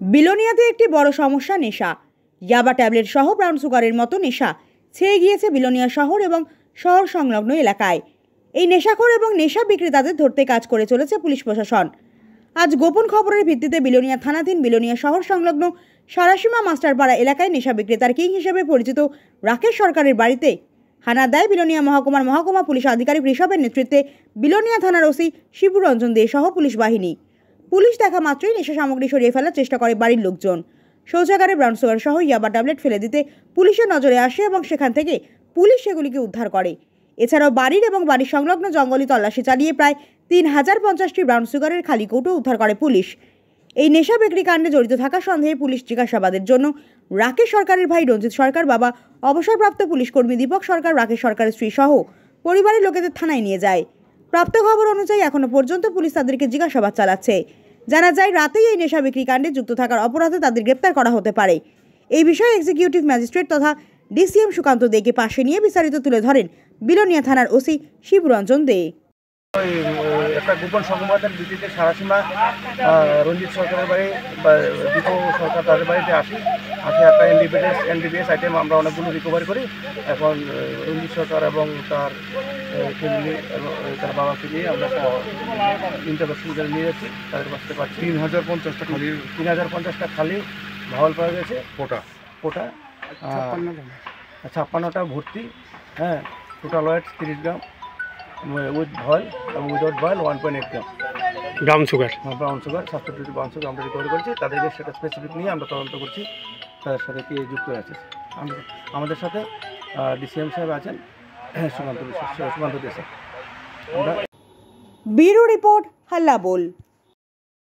বিলোনিয়াতে একটি বড় সমস্যা নেশা। ইয়াবা ট্যাবলেট সহ ব্রাউন সুগারের মতো নেশা ছেয়ে গিয়েছে বিলোনিয়া শহর এবং শহর সংলগ্ন এলাকায়। এই নেশাখোর এবং নেশা বিক্রেতাদের ধরতে কাজ করে চলেছে পুলিশ প্রশাসন। আজ গোপন খবরের ভিত্তিতে বিলোনিয়া থানাধীন বিলোনিয়া শহর সংলগ্ন সারাসীমা মাস্টারপাড়া এলাকায় নেশা বিক্রেতার কিং হিসেবে পরিচিত রাকেশ সরকারের বাড়িতে হানা দেয় বিলোনিয়া মহকুমা পুলিশ আধিকারিক ঋষভের নেতৃত্বে বিলোনিয়া থানার ওসি শিবু রঞ্জন দে সহ পুলিশ বাহিনী। পুলিশ দেখা মাত্রই নেশা সামগ্রী সরিয়ে ফেলার চেষ্টা করে বাড়ির লোকজন। শৌচাগারে ব্রাউন সুগার সহ ইয়াবা ট্যাবলেট ফেলে দিতে পুলিশের নজরে আসে এবং সেখান থেকে পুলিশ সেগুলিকে উদ্ধার করে। এছাড়াও বাড়ির এবং বাড়ির সংলগ্ন জঙ্গলি তল্লাশি চালিয়ে প্রায় 3050টি ব্রাউন সুগারের খালি কৌটো উদ্ধার করে পুলিশ। এই নেশা বিক্রি কাণ্ডে জড়িত থাকার সন্দেহে পুলিশ জিজ্ঞাসাবাদের জন্য রাকেশ সরকারের ভাই রঞ্জিত সরকার, বাবা অবসরপ্রাপ্ত পুলিশ কর্মী দীপক সরকার, রাকেশ সরকারের স্ত্রী সহ পরিবারের লোকেদের থানায় নিয়ে যায়। প্রাপ্ত খবর অনুযায়ী এখনো পর্যন্ত পুলিশ তাদেরকে জিজ্ঞাসাবাদ চালাচ্ছে। জানা যায় রাতেই এই নেশা বিক্রি কাণ্ডে যুক্ত থাকার অপরাধে তাদের গ্রেপ্তার করা হতে পারে। এই বিষয়ে এক্সিকিউটিভ ম্যাজিস্ট্রেট তথা ডিসিএম সুকান্ত দেকে পাশে নিয়ে বিস্তারিত তুলে ধরেন বিলোনিয়া থানার ওসি শিবরঞ্জন দে। একটা গোপন সংবাদের ভিত্তিতে সারাসীমা রঞ্জিত সরকারের বাড়ি দীপক সরকার তাদের বাড়িতে আসি একটা এনডিপিএস আইটেম আমরা অনেকগুলো রিকভারি করি। এখন রঞ্জিত সরকার এবং তার ফ্যামিলি এবং তার বাবাকে নিয়ে আমরা ইন্টারভেশন করে নিয়ে যাচ্ছি। তাদের কাছ থেকে 3050টা খালি ভাওয়াল পাওয়া গেছে। পোটা 56টা ভর্তি, হ্যাঁ, টোটাল ওয়েট 30 গ্রাম উইথ ভয়েল এবং উইদাউট ভয়েল 1.8 gram brown sugar. Brown sugar 750 brown sugar আমরা রিকভারি করেছি। তাদেরকে সেটা স্পেসিফিক নিয়ে আমরা তদন্ত করছি তাদের সাথে কে যুক্ত আছে। আমাদের সাথে ডিসিএম সাহেব আছেন, সুকান্ত দে স্যার। ব্যুরো রিপোর্ট, হাল্লা বল।